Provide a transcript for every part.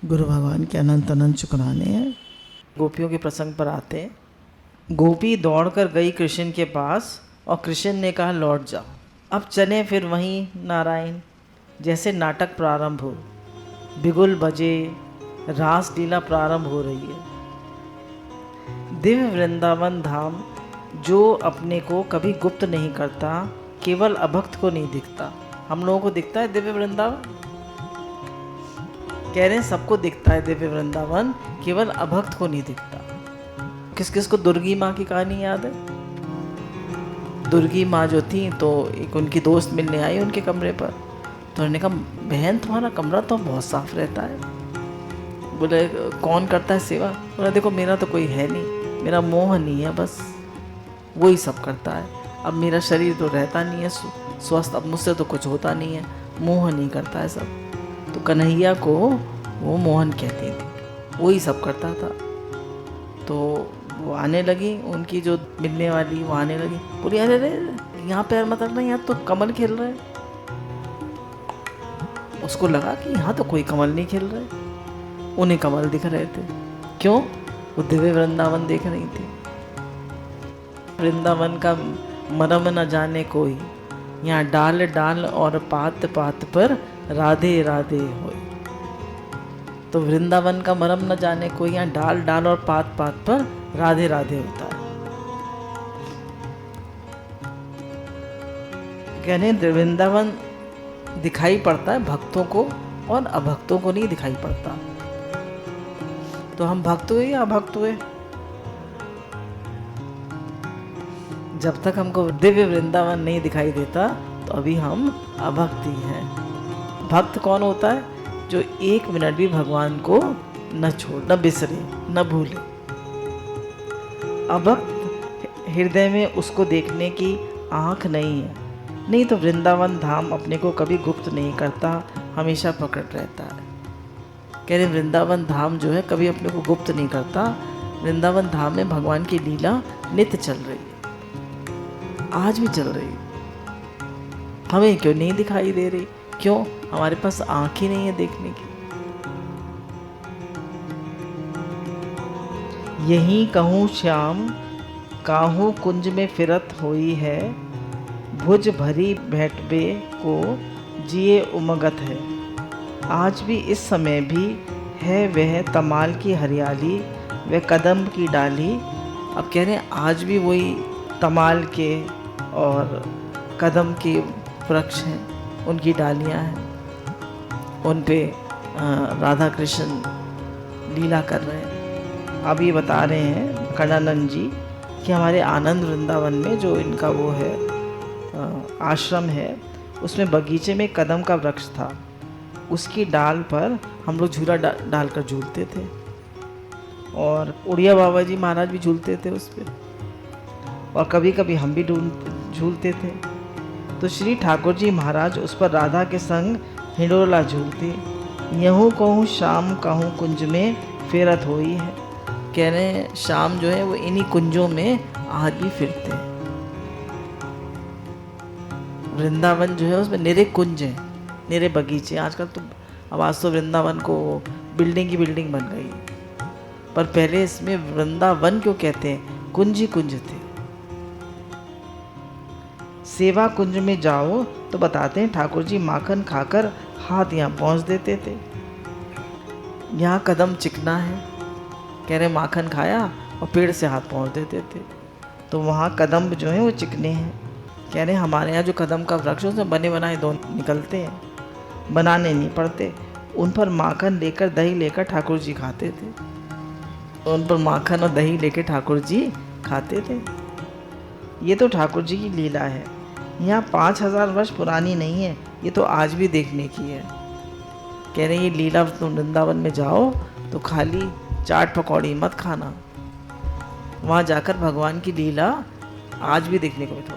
गुरु भगवान के अनंत अनंत शुक्राने हैं। गोपियों के प्रसंग पर आते हैं। गोपी दौड़कर गई कृष्ण के पास और कृष्ण ने कहा लौट जाओ, अब चलें फिर वहीं नारायण। जैसे नाटक प्रारंभ हो, बिगुल बजे, रास लीला प्रारंभ हो रही है। दिव्य वृंदावन धाम जो अपने को कभी गुप्त नहीं करता, केवल अभक्त को नहीं दिखता। हम लोगों को दिखता है दिव्य वृंदावन, कह रहे हैं सबको दिखता है दिव्य वृंदावन, केवल अभक्त को नहीं दिखता। किस किस को दुर्गी माँ की कहानी याद है? दुर्गी माँ जो थी तो एक उनकी दोस्त मिलने आई उनके कमरे पर, तो उन्होंने कहा बहन तुम्हारा कमरा तो बहुत साफ रहता है। बोले कौन करता है सेवा? बोला देखो मेरा तो कोई है नहीं, मेरा मोह नहीं है, बस वही सब करता है। अब मेरा शरीर तो रहता नहीं है स्वस्थ, अब मुझसे तो कुछ होता नहीं है, मोह नहीं करता है सब। तो कन्हैया को वो मोहन कहती थी, वही सब करता था। तो वो आने लगी, उनकी जो मिलने वाली वो आने लगी, बोली अरे अरे यहाँ पैर मत रखना, यहाँ तो कमल खेल रहे। उसको लगा कि यहाँ तो कोई कमल नहीं खेल रहे, उन्हें कमल दिख रहे थे। क्यों? वो दिव्य वृंदावन देख रही थी। वृंदावन का मरम न जाने कोई, यहाँ डाल डाल और पात पात पर राधे राधे होए। तो वृंदावन का मरम न जाने कोई, यहाँ डाल डाल और पात पात पर राधे राधे होता है। कहने वृंदावन दिखाई पड़ता है भक्तों को और अभक्तों को नहीं दिखाई पड़ता। तो हम भक्त हुए या अभक्त हुए? जब तक हमको दिव्य वृंदावन नहीं दिखाई देता तो अभी हम अभक्त ही हैं। भक्त कौन होता है? जो एक मिनट भी भगवान को न छोड़, न बिसरे, न भूले। अभक्त हृदय में उसको देखने की आँख नहीं है, नहीं तो वृंदावन धाम अपने को कभी गुप्त नहीं करता, हमेशा प्रकट रहता है। कह रहे वृंदावन धाम जो है कभी अपने को गुप्त नहीं करता। वृंदावन धाम में भगवान की लीला नित्य चल रही है, आज भी चल रही है। हमें क्यों नहीं दिखाई दे रही? क्यों? हमारे पास आँख ही नहीं है देखने की। यही कहूँ श्याम काहू कुंज में फिरत होई है, भुज भरी भेंटबे को जिए उमगत है। आज भी इस समय भी है वह तमाल की हरियाली, वह कदम की डाली। अब कह रहे हैं आज भी वही तमाल के और कदम के वृक्ष हैं, उनकी डालियां हैं, उन पे राधा कृष्ण लीला कर रहे हैं। अब ये बता रहे हैं कणानंद जी कि हमारे आनंद वृंदावन में जो इनका वो है आश्रम है, उसमें बगीचे में कदम का वृक्ष था, उसकी डाल पर हम लोग झूला डालकर झूलते थे, और उड़िया बाबा जी महाराज भी झूलते थे उस पर, और कभी कभी हम भी झूलते थे। तो श्री ठाकुर जी महाराज उस पर राधा के संग हिंडोला झूलते। यहूँ कहूँ शाम कहूँ कुंज में फेरत होई है। कह रहे हैं शाम जो है वो इन्हीं कुंजों में आज भी फिरते हैं। वृंदावन जो है उसमें निरे कुंज हैं, निरे बगीचे। आजकल तो अब आज तो वृंदावन को बिल्डिंग की बिल्डिंग बन गई, पर पहले इसमें वृंदावन क्यों कहते हैं? कुंज ही कुंज थे। सेवा कुंज में जाओ तो बताते हैं ठाकुर जी माखन खाकर हाथ यहाँ पहुँच देते थे। यहाँ कदम चिकना है, कह रहे माखन खाया और पेड़ से हाथ पहुँच देते थे, तो वहाँ कदम जो है वो चिकने हैं। कह रहे हमारे यहाँ जो कदम का वृक्ष है उसमें बने बनाए दो निकलते हैं, बनाने नहीं पड़ते। उन पर माखन लेकर दही लेकर ठाकुर जी खाते थे, उन पर माखन और दही लेकर ठाकुर जी खाते थे। ये तो ठाकुर जी की लीला है, यहाँ 5000 वर्ष पुरानी नहीं है, ये तो आज भी देखने की है। कह रहे ये लीला तुम वृंदावन में जाओ तो खाली चाट पकौड़ी मत खाना, वहाँ जाकर भगवान की लीला आज भी देखने को मिलती,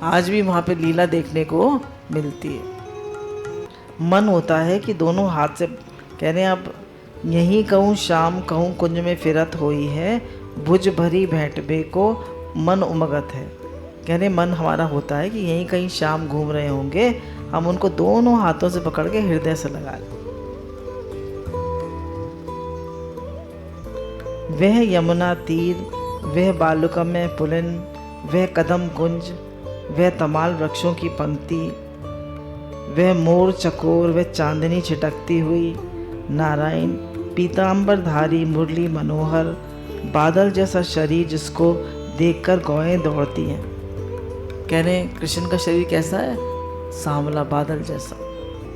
आज भी वहाँ पे लीला देखने को मिलती है। मन होता है कि दोनों हाथ से, कह रहे हैं अब यहीं कहूँ शाम कहूँ कुंज में फिरत होई है, भुज भरी भेंटबे को मन उमगत है। कह रहे मन हमारा होता है कि यहीं कहीं शाम घूम रहे होंगे, हम उनको दोनों हाथों से पकड़ के हृदय से लगा लें। वह यमुना तीर, वह बालुकमय पुलिन, वह कदम कुंज, वह तमाल वृक्षों की पंक्ति, वह मोर चकोर, वह चांदनी छिटकती हुई, नारायण पीतांबरधारी मुरली मनोहर, बादल जैसा शरीर जिसको देखकर गौएं दौड़ती हैं। कह रहे हैं कृष्ण का शरीर कैसा है? सांवला बादल जैसा।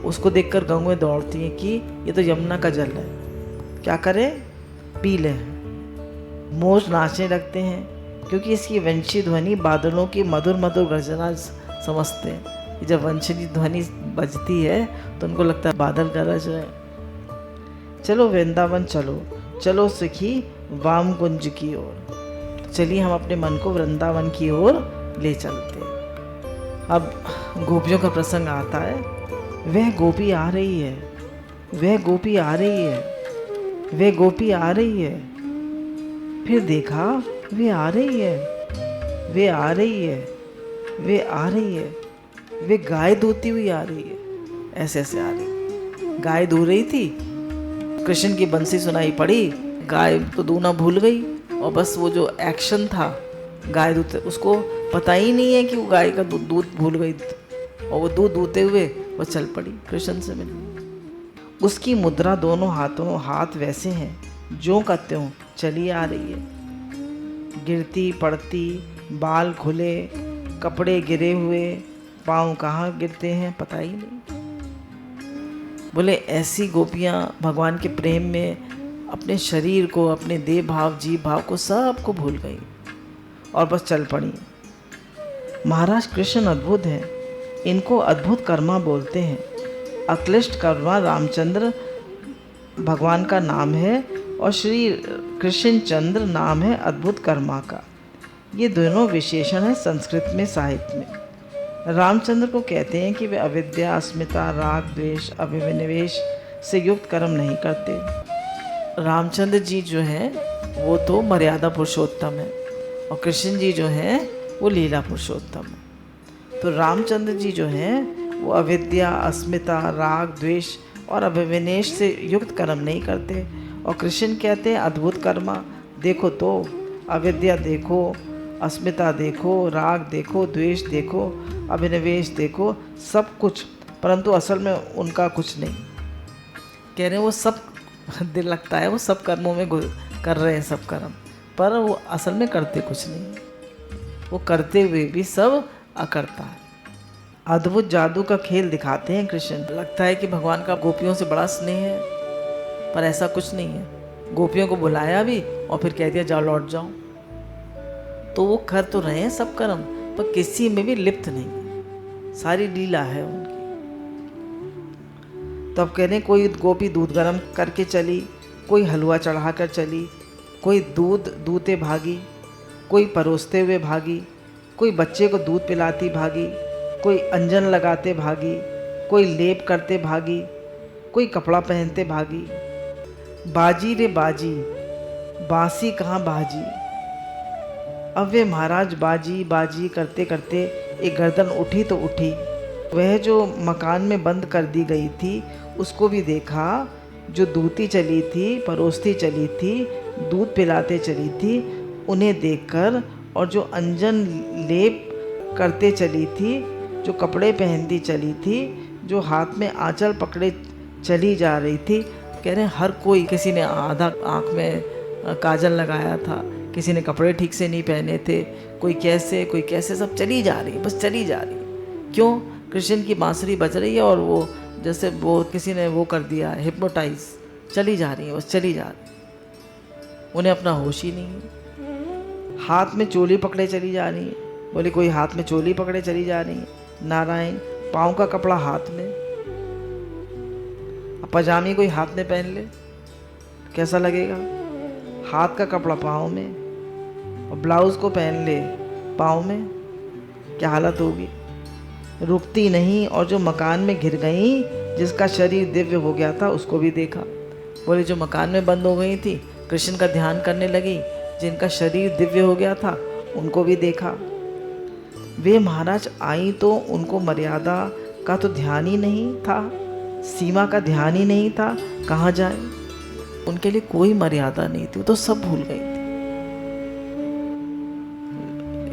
उसको देखकर गौएं दौड़ती हैं कि ये तो यमुना का जल है, क्या करें, पी लें। मोर नाचने लगते हैं क्योंकि इसकी वंशी ध्वनि बादलों की मधुर मधुर गर्जना समझते हैं। जब वंशी ध्वनि बजती है तो उनको लगता है बादल गरज रहे। चलो वृंदावन चलो, चलो सखी वाम कुंज की ओर। चलिए हम अपने मन को वृंदावन की ओर ले चलते हैं। अब गोपियों का प्रसंग आता है। वह गोपी आ रही है, वह गोपी आ रही है, वह गोपी आ रही है। फिर देखा वे आ रही है, वे आ रही है, वे आ रही है, वे गाय दूती हुई आ रही है। ऐसे ऐसे आ रही, गाय दू रही थी, कृष्ण की बंसी सुनाई पड़ी, गाय तो दूना भूल गई और बस वो जो एक्शन था गाय दूते, उसको पता ही नहीं है कि वो गाय का दूध भूल गई और वो दूध दूते हुए वो चल पड़ी कृष्ण से मिलने। उसकी मुद्रा दोनों हाथों हाथ वैसे हैं जो का त्यों चली आ रही है, गिरती पड़ती, बाल खुले, कपड़े गिरे हुए, पाँव कहाँ गिरते हैं पता ही नहीं। बोले ऐसी गोपियाँ भगवान के प्रेम में अपने शरीर को, अपने देह भाव, जीव भाव को सबको भूल गई और बस चल पड़ी। महाराज कृष्ण अद्भुत हैं, इनको अद्भुत कर्मा बोलते हैं। अक्लिष्ट कर्मा रामचंद्र भगवान का नाम है और श्री कृष्ण चंद्र नाम है अद्भुत कर्मा का। ये दोनों विशेषण है संस्कृत में, साहित्य में। रामचंद्र को कहते हैं कि वे अविद्या, अस्मिता, राग, द्वेष, अभिनिवेश से युक्त कर्म नहीं करते। रामचंद्र जी जो हैं वो तो मर्यादा पुरुषोत्तम है और कृष्ण जी जो हैं वो लीला पुरुषोत्तम है। तो रामचंद्र जी जो हैं वो अविद्या, अस्मिता, राग, द्वेष और अभिनिवेश से युक्त कर्म नहीं करते। और कृष्ण कहते हैं अद्भुत कर्मा। देखो तो अविद्या देखो, अस्मिता देखो, राग देखो, द्वेष देखो, अभिनिवेश देखो, सब कुछ, परंतु असल में उनका कुछ नहीं। कह रहे हैं वो सब दिल लगता है वो सब कर्मों में कर रहे हैं सब कर्म, पर वो असल में करते कुछ नहीं, वो करते हुए भी सब अकर्ता है। अद्भुत जादू का खेल दिखाते हैं कृष्ण। लगता है कि भगवान का गोपियों से बड़ा स्नेह है, पर ऐसा कुछ नहीं है। गोपियों को बुलाया भी और फिर कह दिया जाओ लौट जाओ। तो वो कर तो रहे हैं सब कर्म, पर किसी में भी लिप्त नहीं, सारी लीला है उनकी। तो अब कह रहे कोई गोपी दूध गर्म करके चली, कोई हलवा चढ़ाकर चली, कोई दूध दूते भागी, कोई परोसते हुए भागी, कोई बच्चे को दूध पिलाती भागी, कोई अंजन लगाते भागी, कोई लेप करते भागी, कोई कपड़ा पहनते भागी। बाजी रे बाजी, बांसी कहाँ बाजी। अब वे महाराज बाजी बाजी करते करते एक गर्दन उठी तो उठी। वह जो मकान में बंद कर दी गई थी उसको भी देखा, जो दूती चली थी, परोसती चली थी, दूध पिलाते चली थी, उन्हें देखकर, और जो अंजन लेप करते चली थी, जो कपड़े पहनती चली थी, जो हाथ में आंचल पकड़े चली जा रही थी। कह रहे हैं हर कोई, किसी ने आधा आँख में काजल लगाया था, किसी ने कपड़े ठीक से नहीं पहने थे, कोई कैसे सब चली जा रही, बस चली जा रही। क्यों? कृष्ण की बांसुरी बज रही है और वो जैसे वो किसी ने वो कर दिया है, हिप्नोटाइज, चली जा रही है, बस चली जा रही, उन्हें अपना होश ही नहीं है। हाथ में चोली पकड़े चली जा रही है। बोले कोई हाथ में चोली पकड़े चली जा रही है, नारायण, पाँव का कपड़ा हाथ में, पजामी कोई हाथ में पहन ले कैसा लगेगा, हाथ का कपड़ा पाँव में, और ब्लाउज को पहन ले पाँव में, क्या हालत होगी। रुकती नहीं, और जो मकान में घिर गई, जिसका शरीर दिव्य हो गया था उसको भी देखा। बोले जो मकान में बंद हो गई थी, कृष्ण का ध्यान करने लगी, जिनका शरीर दिव्य हो गया था उनको भी देखा। वे महाराज आई तो उनको मर्यादा का तो ध्यान ही नहीं था, सीमा का ध्यान ही नहीं था, कहाँ जाए। उनके लिए कोई मर्यादा नहीं थी, वो तो सब भूल गई थी।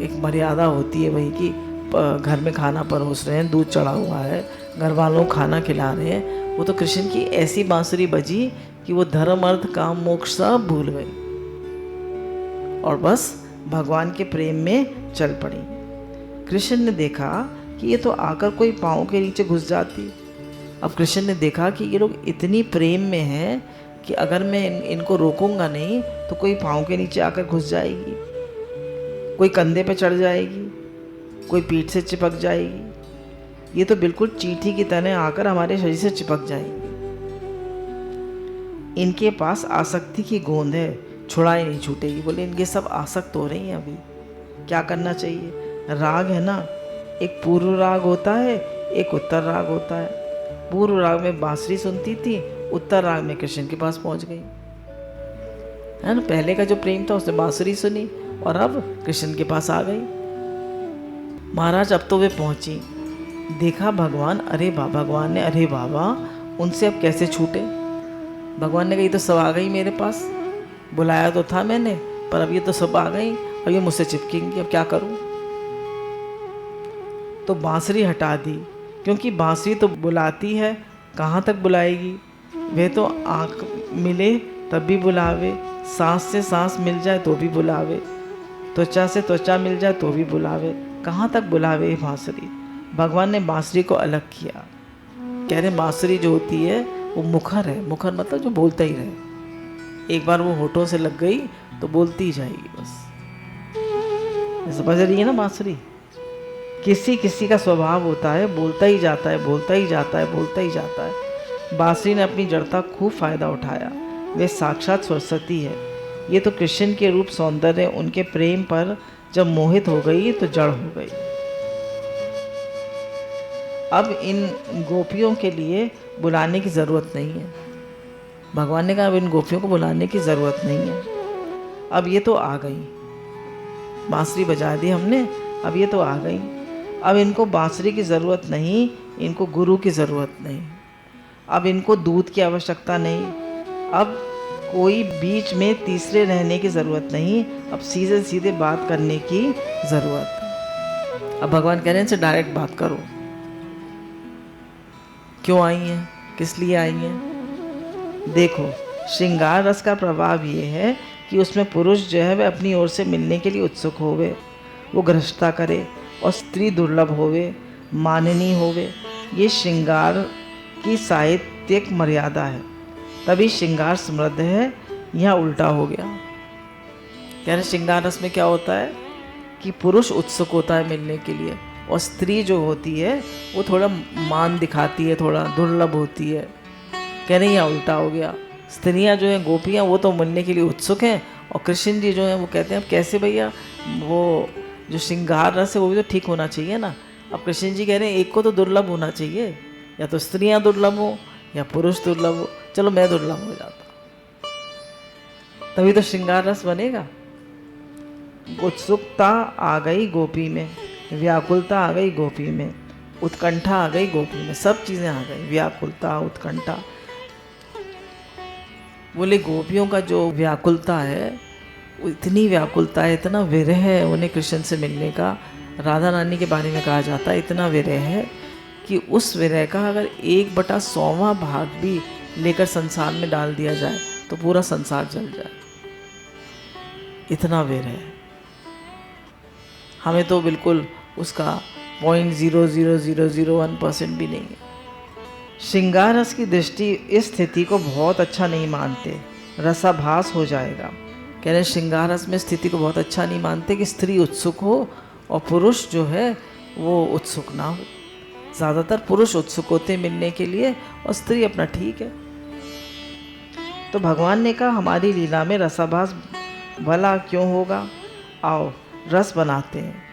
एक मर्यादा होती है वही कि घर में खाना परोस रहे हैं, दूध चढ़ा हुआ है, घर वालों को खाना खिला रहे हैं। वो तो कृष्ण की ऐसी बांसुरी बजी कि वो धर्म अर्थ काम मोक्ष सब भूल गई और बस भगवान के प्रेम में चल पड़ी। कृष्ण ने देखा कि ये तो आकर कोई पाँव के नीचे घुस जाती। अब कृष्ण ने देखा कि ये लोग इतनी प्रेम में हैं कि अगर मैं इनको रोकूंगा नहीं तो कोई पाँव के नीचे आकर घुस जाएगी, कोई कंधे पे चढ़ जाएगी, कोई पीठ से चिपक जाएगी। ये तो बिल्कुल चींटी की तरह आकर हमारे शरीर से चिपक जाएगी। इनके पास आसक्ति की गोंद है, छुड़ाई नहीं छूटेगी। बोले इनके सब आसक्त हो रही हैं, अभी क्या करना चाहिए? राग है ना, एक पूर्व राग होता है, एक उत्तर राग होता है। पूर्व राग में बांसुरी सुनती थी, उत्तर राग में कृष्ण के पास पहुंच गई है ना। पहले का जो प्रेम था उसने बांसुरी सुनी और अब कृष्ण के पास आ गई। महाराज अब तो वे पहुंची, देखा भगवान, भगवान ने अरे बाबा उनसे अब कैसे छूटे। भगवान ने कहा ये तो सब आ गई मेरे पास, बुलाया तो था मैंने, पर अब ये तो सब आ गई, अब ये मुझसे चिपकेंगी, अब क्या करूं? तो बांसुरी हटा दी, क्योंकि बांसुरी तो बुलाती है, कहाँ तक बुलाएगी? वे तो आँख मिले तब भी बुलावे, सांस से सांस मिल जाए तो भी बुलावे, त्वचा से त्वचा मिल जाए तो भी बुलावे, कहाँ तक बुलावे ये बांसुरी? भगवान ने बांसुरी को अलग किया। कह रहे बांसुरी जो होती है वो मुखर है, मुखर मतलब जो बोलता ही रहे। एक बार वो होठों से लग गई तो बोलती ही जाएगी बस। समझ रही है ना बांसुरी? किसी किसी का स्वभाव होता है बोलता ही जाता है, बोलता ही जाता है, बोलता ही जाता है। बांसुरी ने अपनी जड़ता खूब फायदा उठाया। वे साक्षात सरस्वती है। ये तो कृष्ण के रूप सौंदर्य उनके प्रेम पर जब मोहित हो गई तो जड़ हो गई। अब इन गोपियों के लिए बुलाने की ज़रूरत नहीं है। भगवान ने कहा अब इन गोपियों को बुलाने की ज़रूरत नहीं है, अब ये तो आ गई। बांसुरी बजा दी हमने, अब ये तो आ गई। अब इनको बांसुरी की ज़रूरत नहीं, इनको गुरु की ज़रूरत नहीं, अब इनको दूध की आवश्यकता नहीं, अब कोई बीच में तीसरे रहने की ज़रूरत नहीं, अब सीधे सीधे बात करने की ज़रूरत है। अब भगवान कह रहे हैं इनसे डायरेक्ट बात करो। क्यों आई हैं, किस लिए आई हैं? देखो, श्रृंगार रस का प्रभाव ये है कि उसमें पुरुष जो है वह अपनी ओर से मिलने के लिए उत्सुक होवे, वो गृहस्थता करे और स्त्री दुर्लभ होवे, माननीय होवे। ये श्रृंगार की साहित्यिक मर्यादा है, तभी श्रृंगार समृद्ध है। यहाँ उल्टा हो गया। कह रहे श्रृंगार रस में क्या होता है कि पुरुष उत्सुक होता है मिलने के लिए और स्त्री जो होती है वो थोड़ा मान दिखाती है, थोड़ा दुर्लभ होती है। कह रहे यहाँ उल्टा हो गया। स्त्रियाँ जो हैं, गोपियाँ, वो तो मिलने के लिए उत्सुक हैं और कृष्ण जी जो हैं वो कहते हैं अब कैसे भैया, वो जो श्रृंगार रस है वो भी तो ठीक होना चाहिए ना। अब कृष्ण जी कह रहे हैं एक को तो दुर्लभ होना चाहिए, या तो स्त्रियाँ दुर्लभ हो या पुरुष दुर्लभ हो। चलो मैं दुर्लभ हो जाता, तभी तो श्रृंगार रस बनेगा। उत्सुकता आ गई गोपी में, व्याकुलता आ गई गोपी में, उत्कंठा आ गई गोपी में, सब चीज़ें आ गई, व्याकुलता, उत्कंठा। बोले गोपियों का जो व्याकुलता है, इतनी व्याकुलता है, इतना विरह है उन्हें कृष्ण से मिलने का। राधा रानी के बारे में कहा जाता है इतना विरह है कि उस विरह का अगर 1/100वां भाग भी लेकर संसार में डाल दिया जाए तो पूरा संसार जल जाए, इतना विरह है। हमें तो बिल्कुल उसका 0.00001% भी नहीं है। श्रृंगार रस की दृष्टि इस स्थिति को बहुत अच्छा नहीं मानते, रसाभास हो जाएगा। कह रहे श्रृंगार रस में स्थिति को बहुत अच्छा नहीं मानते कि स्त्री उत्सुक हो और पुरुष जो है वो उत्सुक ना हो। ज़्यादातर पुरुष उत्सुक होते मिलने के लिए और स्त्री अपना ठीक है। तो भगवान ने कहा हमारी लीला में रसाभास भला क्यों होगा, आओ रस बनाते हैं।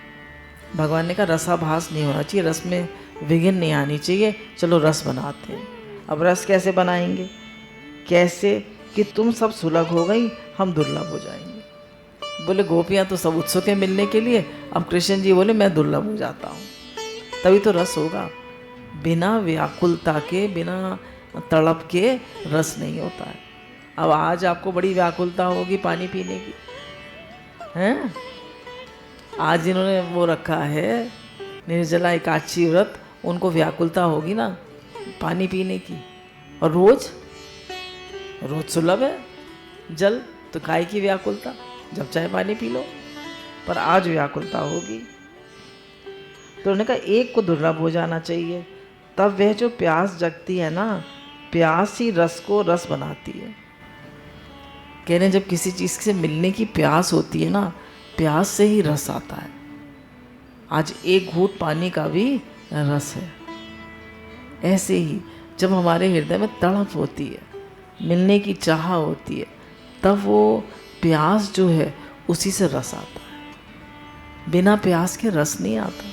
भगवान ने कहा रसाभास नहीं होना चाहिए, रस में विघ्न नहीं आनी चाहिए, चलो रस बनाते हैं। अब रस कैसे बनाएंगे? कैसे कि तुम सब सुलभ हो गई, हम दुर्लभ हो जाएंगे। बोले गोपियाँ तो सब उत्सुक हैं मिलने के लिए, अब कृष्ण जी बोले मैं दुर्लभ हो जाता हूँ, तभी तो रस होगा। बिना व्याकुलता के, बिना तड़प के रस नहीं होता है। अब आज आपको बड़ी व्याकुलता होगी पानी पीने की, हैं? आज जिन्होंने वो रखा है निर्जला एकादशी व्रत, उनको व्याकुलता होगी ना पानी पीने की। और रोज सुलभ है जल, तो काय की व्याकुलता, जब चाहे पानी पी लो। पर आज व्याकुलता होगी, तो उन्होंने कहा एक को दुर्लभ हो जाना चाहिए। तब वह जो प्यास जगती है ना, प्यास ही रस को रस बनाती है। कह रहे हैं जब किसी चीज़ से मिलने की प्यास होती है ना, प्यास से ही रस आता है। आज एक घूंट पानी का भी रस है। ऐसे ही जब हमारे हृदय में तड़प होती है, मिलने की चाह होती है, तब वो प्यास जो है उसी से रस आता है। बिना प्यास के रस नहीं आता।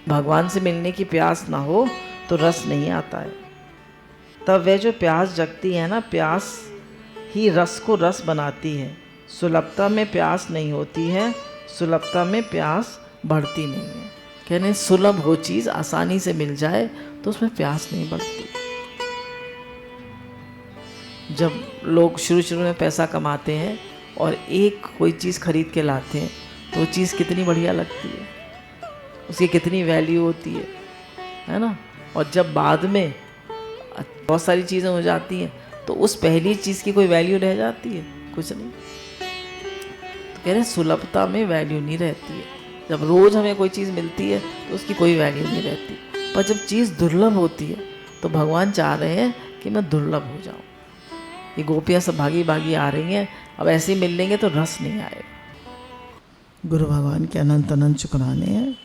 भगवान से मिलने की प्यास ना हो तो रस नहीं आता है। तब वह जो प्यास जगती है ना, प्यास ही रस को रस बनाती है। सुलभता में प्यास नहीं होती है, सुलभता में प्यास बढ़ती नहीं है। कहने सुलभ हो चीज़ आसानी से मिल जाए तो उसमें प्यास नहीं बढ़ती। जब लोग शुरू में पैसा कमाते हैं और एक कोई चीज़ खरीद के लाते हैं तो वो चीज़ कितनी बढ़िया लगती है, उसकी कितनी वैल्यू होती है ना। और जब बाद में बहुत सारी चीज़ें हो जाती हैं तो उस पहली चीज़ की कोई वैल्यू रह जाती है? कुछ नहीं। तो कह रहे हैं सुलभता में वैल्यू नहीं रहती है। जब रोज़ हमें कोई चीज़ मिलती है तो उसकी कोई वैल्यू नहीं रहती। पर जब चीज़ दुर्लभ होती है तो भगवान चाह रहे हैं कि मैं दुर्लभ हो जाऊँ। ये गोपियाँ सब भागी भागी आ रही हैं, अब ऐसे ही मिल लेंगे तो रस नहीं आएगा। गुरु भगवान के अनंत अनंत शुक्राने हैं।